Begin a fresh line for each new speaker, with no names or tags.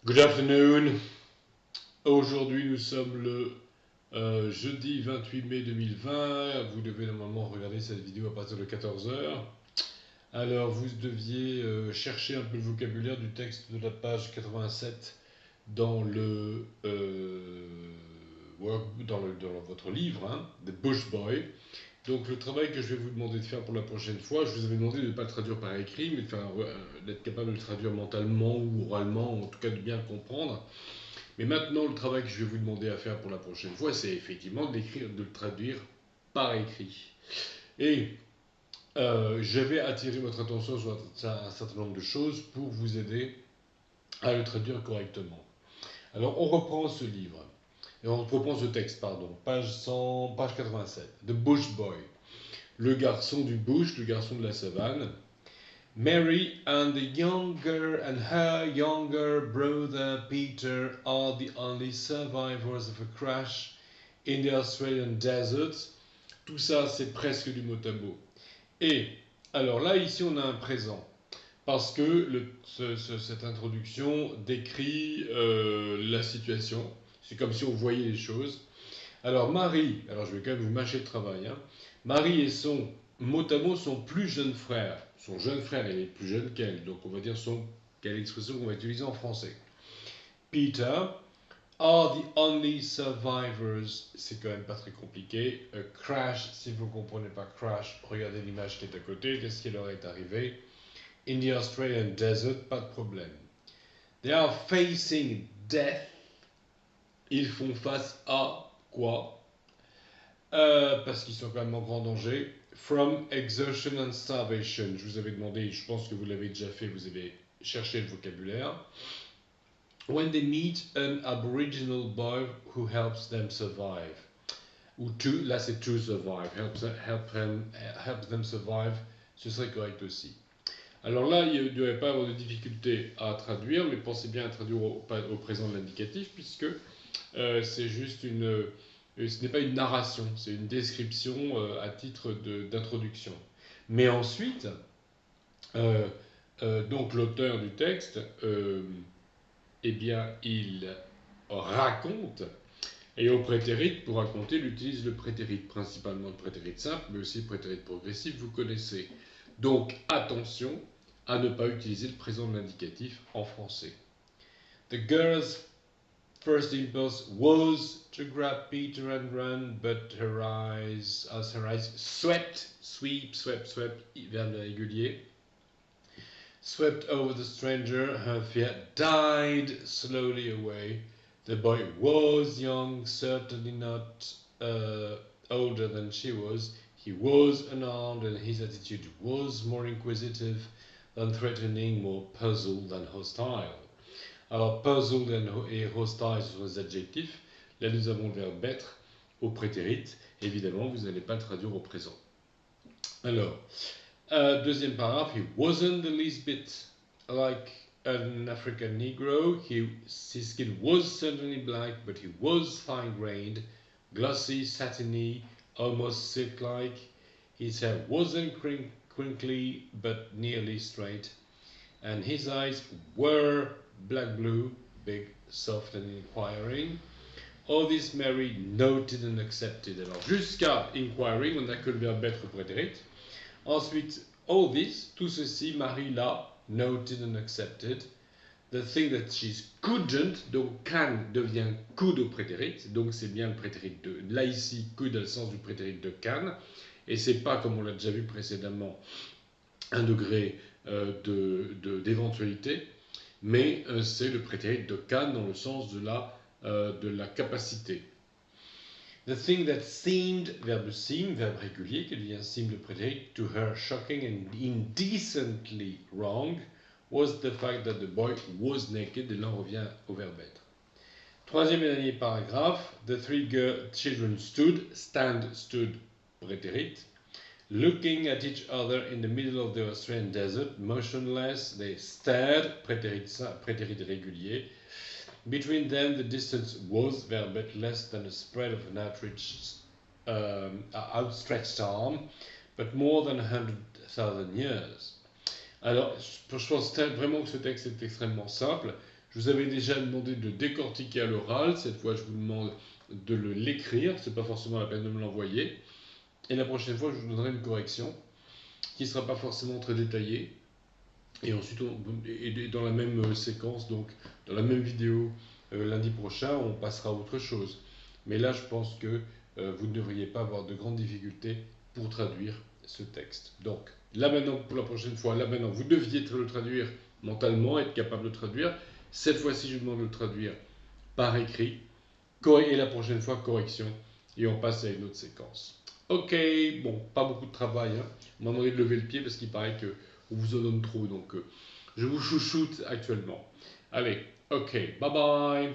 Good afternoon. Aujourd'hui, nous sommes le jeudi 28 mai 2020. Vous devez normalement regarder cette vidéo à partir de 14 heures. Alors, vous deviez chercher un peu le vocabulaire du texte de la page 87 dans dans votre livre, hein, The Bush Boy. Donc, le travail que je vais vous demander de faire pour la prochaine fois, je vous avais demandé de ne pas le traduire par écrit, mais d'être capable de le traduire mentalement ou oralement, ou en tout cas de bien le comprendre. Mais maintenant, le travail que je vais vous demander à faire pour la prochaine fois, c'est effectivement de le traduire par écrit. Et je vais attirer votre attention sur un certain nombre de choses pour vous aider à le traduire correctement. Alors, on reprend ce livre, et on reprend ce texte, pardon, page 87, The Bush Boy, le garçon du bush, le garçon de la savane. Mary and her younger brother Peter are the only survivors of a crash in the Australian desert. Tout ça, c'est presque du mot à mot. Et, alors là, ici, on a un présent. Parce que cette introduction décrit la situation. C'est comme si on voyait les choses. Alors, Marie, alors je vais quand même vous mâcher le travail, hein. Marie et son mot à mot son plus jeune frère. Son jeune frère, il est plus jeune qu'elle, donc on va dire quelle expression qu'on va utiliser en français. Peter are the only survivors. C'est quand même pas très compliqué. A crash, si vous ne comprenez pas crash, regardez l'image qui est à côté. Qu'est-ce qui leur est arrivé? In the Australian desert, pas de problème. They are facing death. Ils font face à quoi? Parce qu'ils sont quand même en grand danger. From exertion and starvation. Je vous avais demandé, je pense que vous l'avez déjà fait, vous avez cherché le vocabulaire. When they meet an aboriginal boy who helps them survive. Ou là c'est to survive. Help them survive. Ce serait correct aussi. Alors là, il ne devrait pas avoir de difficulté à traduire, mais pensez bien à traduire au présent de l'indicatif, puisque c'est juste ce n'est pas une narration, c'est une description à titre d'introduction. Mais ensuite, donc l'auteur du texte, eh bien, il raconte, et au prétérit, pour raconter, il utilise le prétérit, principalement le prétérit simple, mais aussi le prétérit progressif, vous connaissez. Donc attention à ne pas utiliser le présent de l'indicatif en français. The girl's first impulse was to grab Peter and run, but as her eyes swept, verbe régulier, swept over the stranger, her fear died slowly away. The boy was young, certainly not older than she was. He was unarmed, and his attitude was more inquisitive than threatening, more puzzled than hostile. Alors, puzzled et hostile sont les adjectifs. Là, nous avons le verbe être au prétérit. Évidemment, vous n'allez pas le traduire au présent. Alors, deuxième paragraphe. He wasn't the least bit like an African Negro. His skin was certainly black, but he was fine-grained, glossy, satiny, almost silk-like. His hair wasn't crinkly, but nearly straight. And his eyes were black-blue, big, soft and inquiring. All this Mary noted and accepted. Alors, jusqu'à inquiring, on n'a que le verbe être au prétérit. Ensuite, all this, tout ceci, Marie l'a noted and accepted. The thing that she couldn't, donc can devient could au prétérit, donc c'est bien le prétérit de. Là ici, could a le sens du prétérit de can, et c'est pas, comme on l'a déjà vu précédemment, un degré d'éventualité, mais c'est le prétérit de can dans le sens de la capacité. The thing that seemed, verbe seem, verbe régulier, qui devient seem le prétérit, to her shocking and indecently wrong, was the fact that the boy was naked, et là on revient au verbe être. Troisième et dernier paragraphe, the three children stood, prétérit, looking at each other in the middle of the Australian desert, motionless, they stared, prétérit régulier. Between them, the distance was, verbe less than a spread of an outstretched arm, but more than 100,000 years. Alors, je pense vraiment que ce texte est extrêmement simple. Je vous avais déjà demandé de décortiquer à l'oral. Cette fois, je vous demande de l'écrire. C'est pas forcément la peine de me l'envoyer. Et la prochaine fois, je vous donnerai une correction qui ne sera pas forcément très détaillée. Et ensuite, et dans la même séquence, donc dans la même vidéo, lundi prochain, on passera à autre chose. Mais là, je pense que vous ne devriez pas avoir de grandes difficultés pour traduire ce texte. Donc, là maintenant, pour la prochaine fois, là maintenant, vous deviez le traduire mentalement, être capable de traduire. Cette fois-ci, je vous demande de le traduire par écrit. Et la prochaine fois, correction. Et on passe à une autre séquence. Ok, bon, pas beaucoup de travail. Hein. On m'a demandé de lever le pied parce qu'il paraît qu'on vous en donne trop. Donc, je vous chouchoute actuellement. Allez, ok, bye bye.